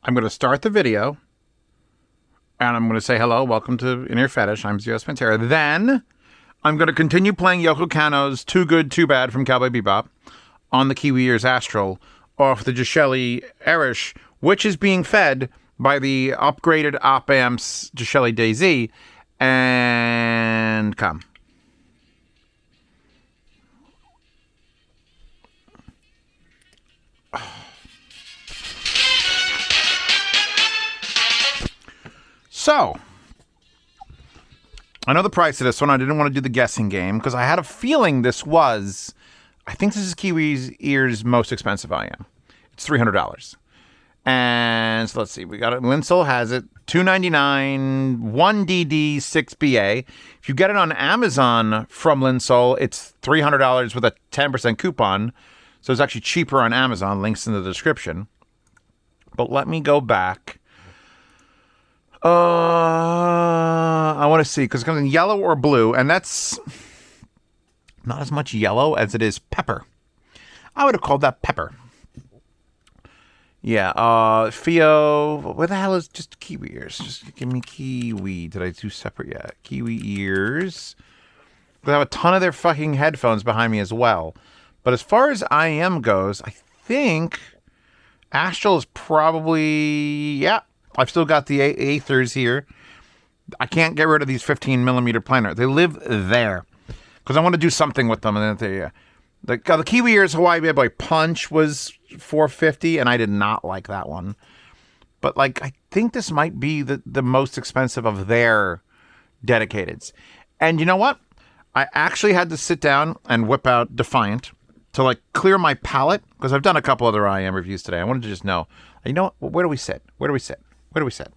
I'm going to start the video, and I'm going to say hello, welcome to In-Ear Fetish. I'm Zio Spantera. Then I'm going to continue playing Yoko Kanno's Too Good, Too Bad from Cowboy Bebop on the Kiwi-ears Astral off the Gishelli Erish, which is being fed by the upgraded op amps Gishelli DayZ, and come. So, I know the price of this one. I didn't want to do the guessing game because I had a feeling this was, I think this is Kiwi-ears' most expensive IEM. It's $300. And so let's see, we got it. Linsol has it, $299, 1DD, 6BA. If you get it on Amazon from Linsol, it's $300 with a 10% coupon. So it's actually cheaper on Amazon. Links in the description. But let me go back. I want to see, because it comes in yellow or blue, and that's not as much yellow as it is pepper. I would have called that pepper. Yeah, Fio, what the hell is just Kiwi-ears? Just give me Kiwi. Did I do separate yet? Kiwi-ears. I have a ton of their fucking headphones behind me as well. But as far as IEM goes, I think Astral is probably, yeah. I've still got the Aethers here. I can't get rid of these 15mm planar. They live there because I want to do something with them. And then the Kiwi-ears Hawaii Bad Boy Punch was $450, and I did not like that one. But like, I think this might be the most expensive of their dedicateds. And you know what? I actually had to sit down and whip out Defiant to like clear my palate because I've done a couple other IEM reviews today. I wanted to just know, you know what? Where do we sit? Where do we sit? Where do we sit?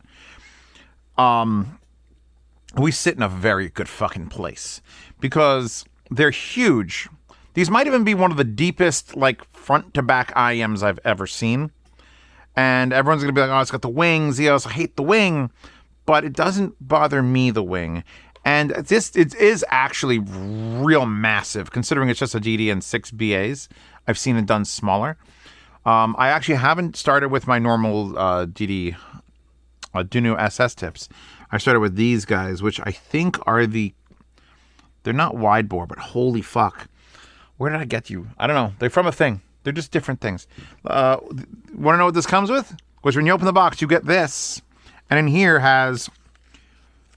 We sit in a very good fucking place because they're huge. These might even be one of the deepest, like, front to back IEMs I've ever seen. And everyone's going to be like, oh, it's got the wings. Yes, I hate the wing. But it doesn't bother me, the wing. And it is actually real massive, considering it's just a DD and 6 BAs. I've seen it done smaller. I actually haven't started with my normal DD Dunu SS tips. I started with these guys, which I think are they're not wide bore, but holy fuck. Where did I get you? I don't know. They're from a thing. They're just different things. Want to know what this comes with? Because when you open the box, you get this. And in here has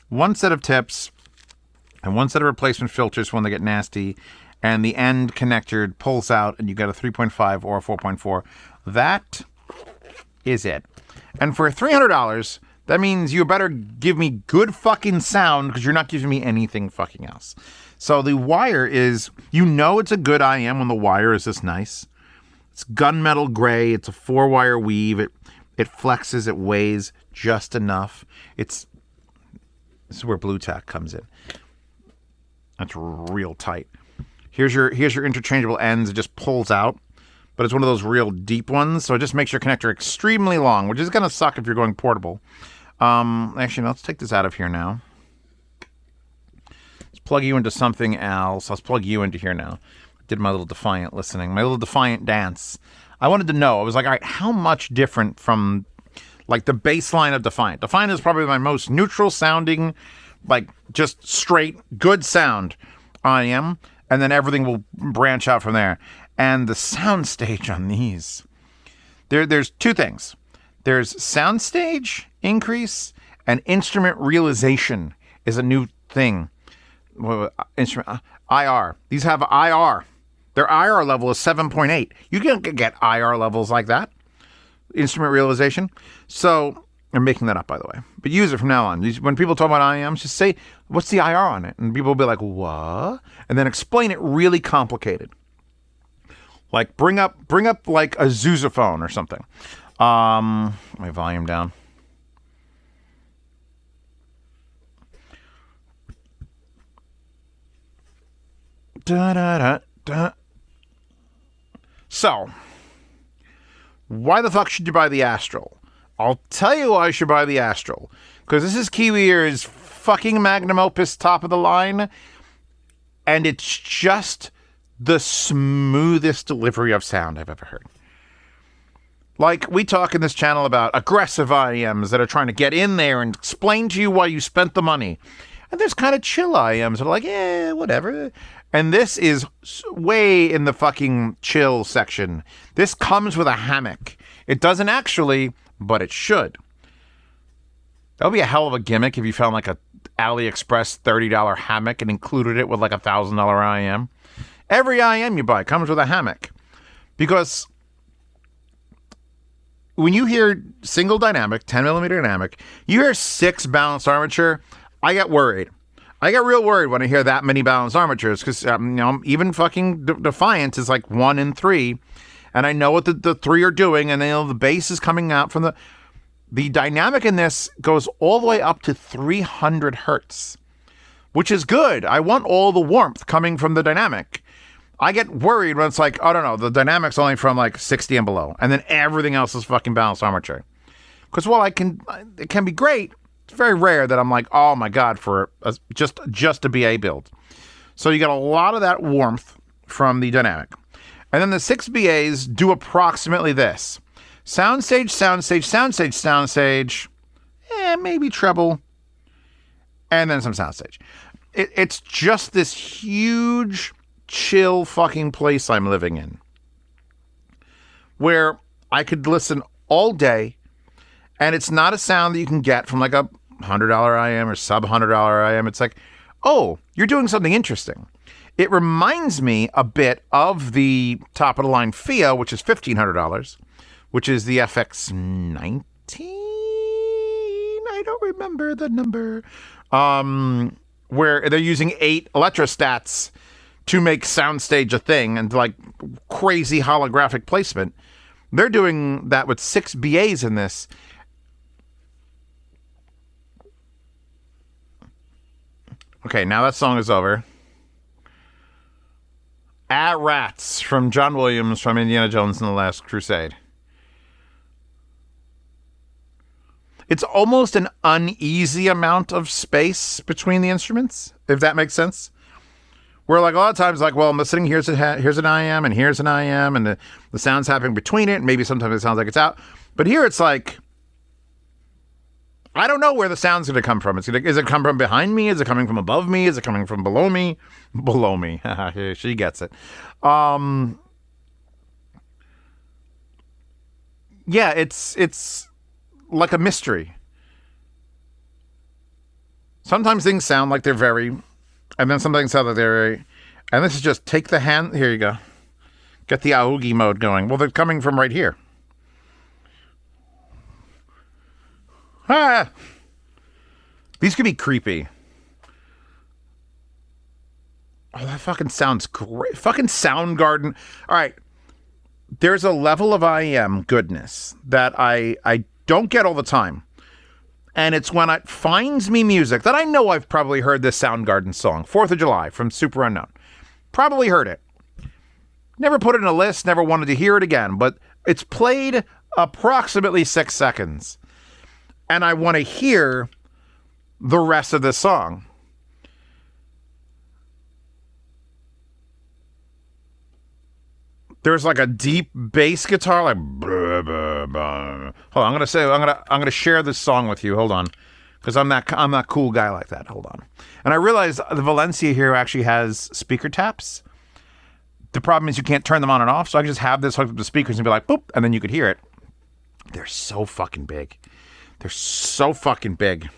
one set of tips and one set of replacement filters when they get nasty. And the end connector pulls out and you get a 3.5 or a 4.4. That is it. And for $300, that means you better give me good fucking sound because you're not giving me anything fucking else. So the wire is, you know it's a good IEM when the wire is this nice. It's gunmetal gray. It's a 4-wire weave. It flexes. It weighs just enough. This is where Blue Tack comes in. That's real tight. Here's your interchangeable ends. It just pulls out. But it's one of those real deep ones. So it just makes your connector extremely long, which is going to suck if you're going portable. Actually, let's take this out of here now. Let's plug you into something else. Let's plug you into here now. Did my little Defiant listening, my little Defiant dance. I wanted to know. I was like, all right, how much different from like the baseline of Defiant? Defiant is probably my most neutral sounding, like just straight good sound IEM, and then everything will branch out from there. And the soundstage on these, there's two things. There's soundstage increase and instrument realization is a new thing. Instrument IR. These have IR. Their IR level is 7.8. You can't get IR levels like that. Instrument realization. So I'm making that up, by the way. But use it from now on. When people talk about IEMs, just say, what's the IR on it? And people will be like, what? And then explain it really complicated. Like bring up like a sousaphone or something. My volume down. Da, da, da, da. So, why the fuck should you buy the Astral? I'll tell you why you should buy the Astral. Because this is Kiwi-ears' fucking magnum opus, top of the line. And it's just the smoothest delivery of sound I've ever heard. Like, we talk in this channel about aggressive IEMs that are trying to get in there and explain to you why you spent the money. And there's kind of chill IEMs that are like, yeah, whatever. And this is way in the fucking chill section. This comes with a hammock. It doesn't actually, but it should. That would be a hell of a gimmick if you found like a AliExpress $30 hammock and included it with like $1,000 IEM. Every IEM you buy comes with a hammock. Because when you hear single dynamic, 10mm dynamic, you hear 6 balanced armature, I get worried. I get real worried when I hear that many balanced armatures because, even fucking Defiant is like 1 and 3. And I know what the 3 are doing. And the bass is coming out from the dynamic in this goes all the way up to 300 hertz, which is good. I want all the warmth coming from the dynamic. I get worried when it's like, I don't know, the dynamic's only from like 60 and below. And then everything else is fucking balanced armature. Because while it can be great, it's very rare that I'm like, oh my God, for just a BA build. So you got a lot of that warmth from the dynamic. And then the 6 BAs do approximately this. Soundstage, soundstage, soundstage, soundstage, maybe treble, and then some soundstage. It's just this huge, chill fucking place I'm living in where I could listen all day, and it's not a sound that you can get from like a $100 IM or sub $100 IM. It's like, oh, you're doing something interesting. It reminds me a bit of the top of the line FIA, which is $1,500, which is the FX19. I don't remember the number. Where they're using 8 electrostats to make soundstage a thing and like crazy holographic placement. They're doing that with 6 BAs in this. Okay, now that song is over. Rats from John Williams from Indiana Jones and the Last Crusade. It's almost an uneasy amount of space between the instruments, if that makes sense. Where like a lot of times, like, well, I'm sitting here's an IM and here's an IM, and the sound's happening between it. And maybe sometimes it sounds like it's out, but here it's like, I don't know where the sound's going to come from. Is it come from behind me? Is it coming from above me? Is it coming from below me? Below me. She gets it. Yeah, it's like a mystery. Sometimes things sound like they're very, and then some things sound like they're very, and this is just take the hand, here you go. Get the Aogi mode going. Well, they're coming from right here. These could be creepy. Oh, that fucking sounds great. Fucking Soundgarden. All right. There's a level of IEM goodness that I don't get all the time. And it's when it finds me music that I know I've probably heard this Soundgarden song, 4th of July from Super Unknown. Probably heard it. Never put it in a list, never wanted to hear it again, but it's played approximately 6 seconds. And I want to hear the rest of the song. There's like a deep bass guitar, like blah, blah, blah. Hold on, I'm gonna share this song with you. Hold on, because I'm that cool guy like that. Hold on. And I realized the Valencia here actually has speaker taps. The problem is you can't turn them on and off, so I can just have this hooked up to speakers and be like boop, and then you could hear it. They're so fucking big. They're so fucking big.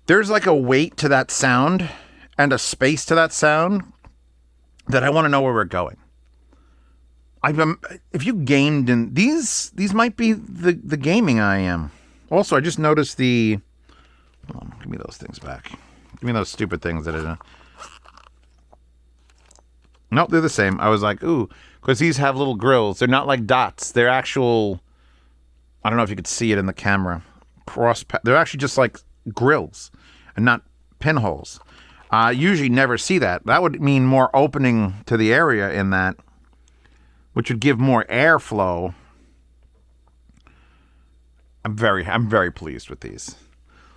There's like a weight to that sound and a space to that sound that I want to know where we're going. If you gamed in these might be the gaming IEM. Also, I just noticed the. Hold on, give me those things back. Give me those stupid things that are. Nope, they're the same. I was like, ooh, because these have little grills. They're not like dots. They're actual. I don't know if you could see it in the camera. They're actually just like grills and not pinholes. I usually never see that. That would mean more opening to the area in that, which would give more airflow. I'm very pleased with these.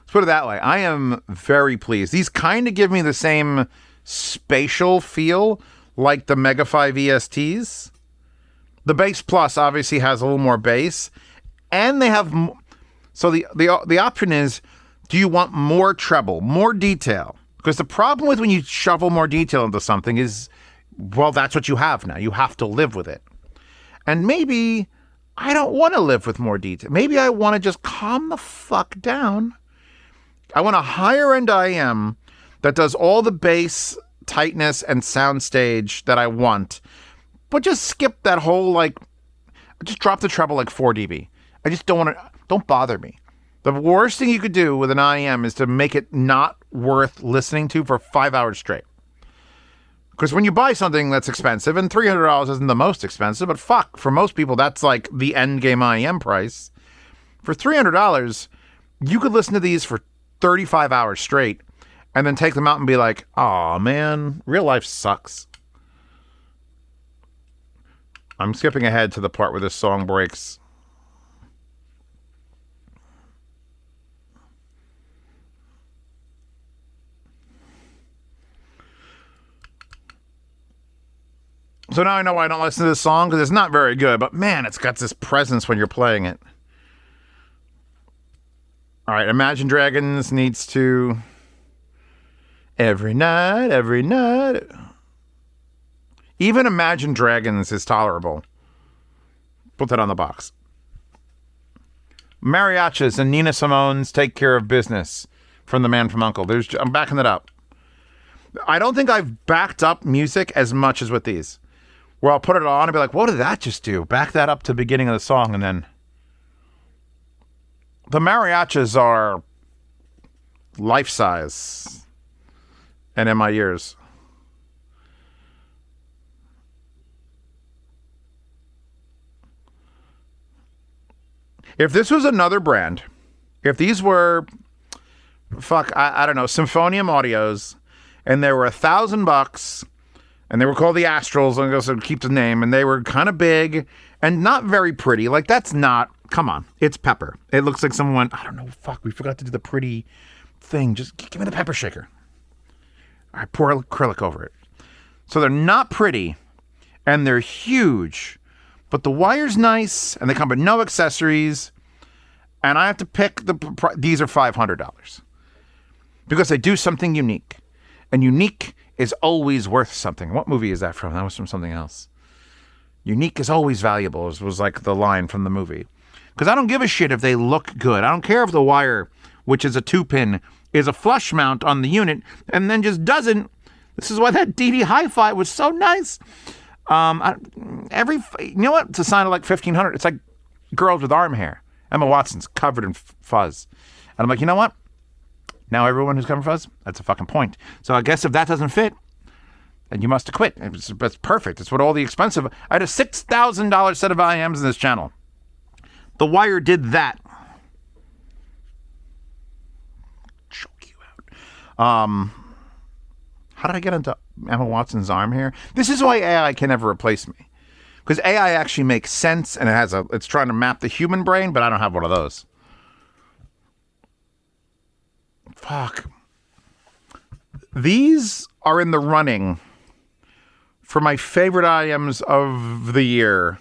Let's put it that way. I am very pleased. These kind of give me the same spatial feel like the Mega 5 ESTs. The Bass Plus obviously has a little more bass, and they have... So the option is, do you want more treble, more detail? Because the problem with when you shovel more detail into something is, well, that's what you have now. You have to live with it. And maybe I don't want to live with more detail. Maybe I want to just calm the fuck down. I want a higher end IEM that does all the bass tightness and soundstage that I want, but just skip that whole, like, just drop the treble like 4 dB. I just don't want to, don't bother me. The worst thing you could do with an IEM is to make it not worth listening to for 5 hours straight. Because when you buy something that's expensive, and $300 isn't the most expensive, but fuck, for most people, that's like the end game IEM price. For $300, you could listen to these for 35 hours straight, and then take them out and be like, "Aw, man, real life sucks." I'm skipping ahead to the part where this song breaks. So now I know why I don't listen to this song, because it's not very good, but man, it's got this presence when you're playing it. All right, Imagine Dragons needs to... Every night, every night. Even Imagine Dragons is tolerable. Put that on the box. Mariachis and Nina Simone's Take Care of Business from The Man from U.N.C.L.E. I'm backing it up. I don't think I've backed up music as much as with these. Where I'll put it on and be like, what did that just do? Back that up to the beginning of the song, and then... The mariachis are life-size and in my ears. If this was another brand, if these were, I don't know, Symphonium Audios, and they were $1,000, and they were called the Astrals, I'm going to keep the name, and they were kind of big and not very pretty. Like, that's not, come on, it's pepper. It looks like someone, I don't know, fuck, we forgot to do the pretty thing. Just give me the pepper shaker. All right, pour acrylic over it. So they're not pretty, and they're huge, but the wire's nice, and they come with no accessories, and I have to pick these are $500 because they do something unique, and unique is always worth something. What movie is that from? That was from something else. Unique is always valuable was like the line from the movie. Because I don't give a shit if they look good. I don't care if the wire, which is a 2-pin, is a flush mount on the unit and then just doesn't. This is why that DD Hi-Fi was so nice. You know what? It's a sign of like $1,500. It's like girls with arm hair. Emma Watson's covered in fuzz. And I'm like, you know what? Now everyone who's covered in fuzz, that's a fucking point. So I guess if that doesn't fit, then you must have quit. It's perfect. It's what all the expensive... I had a $6,000 set of IEMs in this channel. The wire did that. Choke you out. How did I get into Emma Watson's arm here? This is why AI can never replace me. Because AI actually makes sense, and it's trying to map the human brain, but I don't have one of those. Fuck. These are in the running for my favorite IEMs of the year.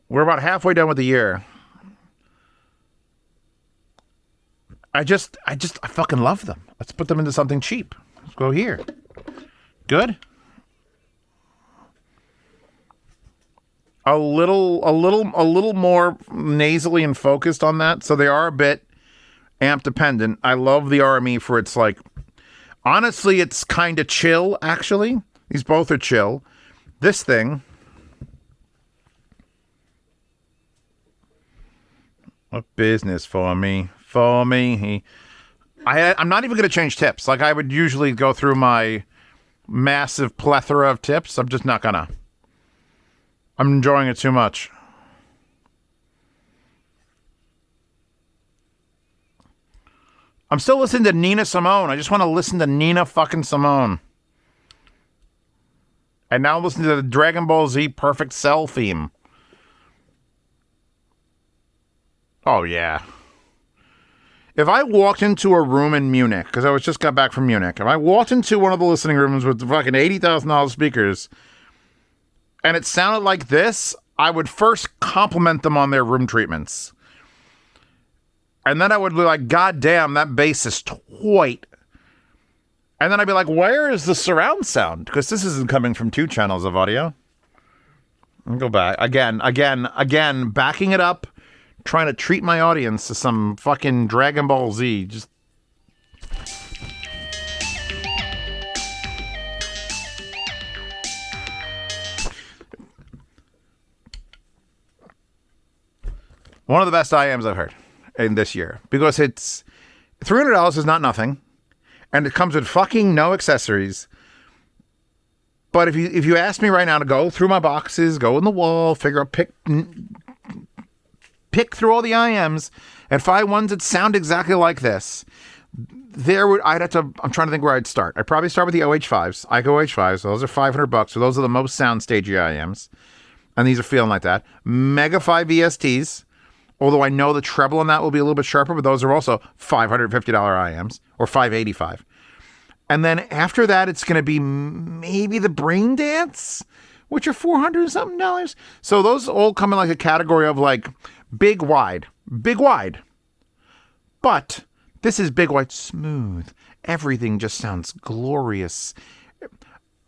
We're about halfway done with the year. I fucking love them. Let's put them into something cheap. Let's go here. Good. A little more nasally and focused on that. So they are a bit amp dependent. I love the RME for its like, honestly, it's kind of chill, actually. These both are chill. This thing, what business for me? I'm not even going to change tips. Like I would usually go through my massive plethora of tips. I'm just not gonna. I'm enjoying it too much. I'm still listening to Nina Simone. I just want to listen to Nina fucking Simone. And now listen to the Dragon Ball Z Perfect Cell theme. Oh, yeah. if I walked into a room in Munich, because I just got back from Munich, if I walked into one of the listening rooms with fucking $80,000 speakers and it sounded like this, I would first compliment them on their room treatments. And then I would be like, God damn, that bass is tight. And then I'd be like, where is the surround sound? Because this isn't coming from 2 channels of audio. I'll go back. Again, backing it up, trying to treat my audience to some fucking Dragon Ball Z. Just... one of the best IEMs I've heard in this year. Because it's... $300 is not nothing. And it comes with fucking no accessories. But if you ask me right now to go through my boxes, go in the wall, figure out, pick through all the IEMs and find ones that sound exactly like this, I'm trying to think where I'd start. I'd probably start with the OH5s, ICO OH5s. So those are $500. So those are the most soundstagey IEMs. And these are feeling like that. Mega 5 VSTs. Although I know the treble on that will be a little bit sharper, but those are also $550 IEMs or $585. And then after that, it's going to be maybe the Brain Dance, which are $400 something. So those all come in like a category of like big wide. But this is big wide smooth. Everything just sounds glorious.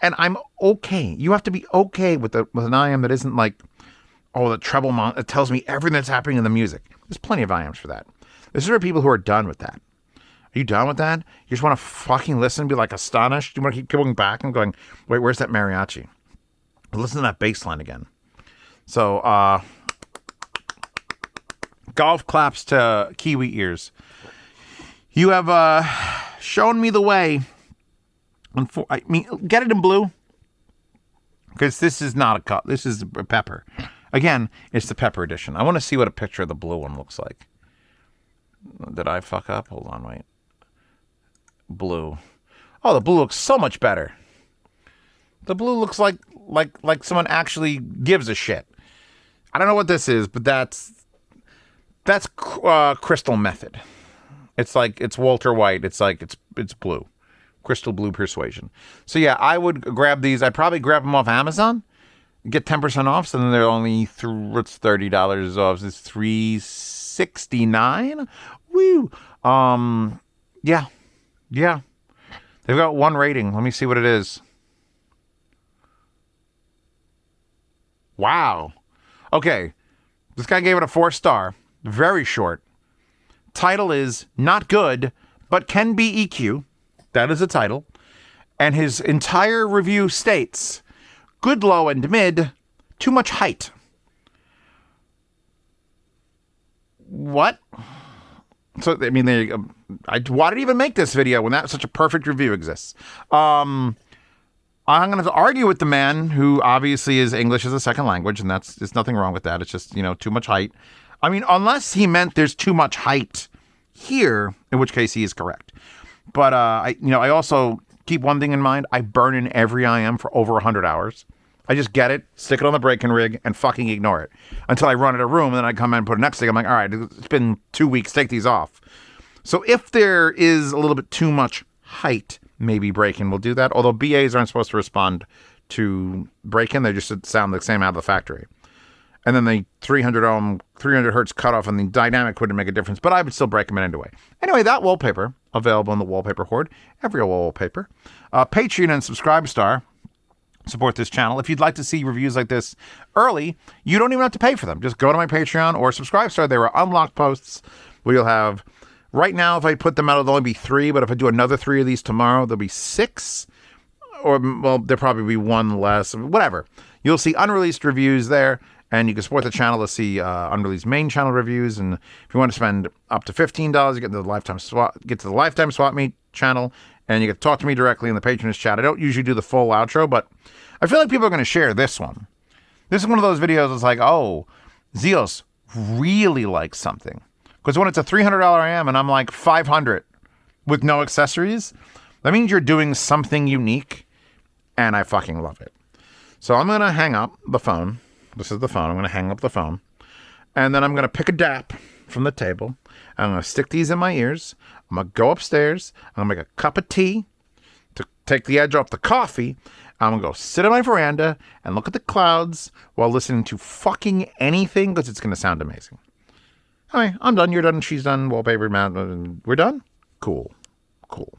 And I'm okay. You have to be okay with an IEM that isn't like, oh, the treble it tells me everything that's happening in the music. There's plenty of IEMs for that. This is for people who are done with that. Are you done with that? You just want to fucking listen and be like astonished? You want to keep going back and going, wait, where's that mariachi? Listen to that bass line again. So, golf claps to Kiwi-ears. You have shown me the way. I mean, get it in blue. Because this is not a cut. This is a pepper. Again, it's the pepper edition. I want to see what a picture of the blue one looks like. Did I fuck up? Hold on, wait. Blue. Oh, the blue looks so much better. The blue looks like someone actually gives a shit. I don't know what this is, but that's Crystal Method. It's like it's Walter White. It's like it's blue, Crystal Blue Persuasion. So yeah, I would grab these. I'd probably grab them off Amazon, get 10% off. So then they're only what's $30 off? It's $369. Woo. Yeah. They've got 1 rating. Let me see what it is. Wow. Okay. This guy gave it a 4-star. Very short. Title is Not Good, but Can Be EQ. That is the title. And his entire review states, good low and mid, too much height. What? So, I mean, there you go. Why did I even make this video when such a perfect review exists? I'm going to have to argue with the man who obviously is English as a second language, and there's nothing wrong with that. It's just, too much height. I mean, unless he meant there's too much height here, in which case he is correct. But, I also keep one thing in mind. I burn in every IM for over 100 hours. I just get it, stick it on the break-in rig, and fucking ignore it until I run out of room. And then I come in and put it next thing. I'm like, all right, it's been 2 weeks. Take these off. So if there is a little bit too much height, maybe break-in will do that. Although BAs aren't supposed to respond to break-in. They just sound the same out of the factory. And then the 300 hertz cutoff on the dynamic wouldn't make a difference. But I would still break them in anyway. Anyway, that wallpaper, available in the Wallpaper Horde. Every wallpaper. Patreon and Subscribestar support this channel. If you'd like to see reviews like this early, you don't even have to pay for them. Just go to my Patreon or Subscribestar. There are unlocked posts where you'll have, right now, if I put them out, it'll only be 3, but if I do another 3 of these tomorrow, there'll be 6, or, well, there'll probably be 1 less, whatever. You'll see unreleased reviews there, and you can support the channel to see unreleased main channel reviews, and if you want to spend up to $15, you get to the Lifetime Swap Meet channel, and you get to talk to me directly in the Patronage chat. I don't usually do the full outro, but I feel like people are going to share this one. This is one of those videos that's like, oh, Zeos really likes something. Because when it's a $300 IM and I'm like $500 with no accessories, that means you're doing something unique, and I fucking love it. So I'm going to hang up the phone. This is the phone. I'm going to hang up the phone. And then I'm going to pick a DAP from the table. I'm going to stick these in my ears. I'm going to go upstairs. I'm going to make a cup of tea to take the edge off the coffee. I'm going to go sit on my veranda and look at the clouds while listening to fucking anything because it's going to sound amazing. All right, I'm done. You're done. She's done. Wallpaper, mountain. We're done? Cool.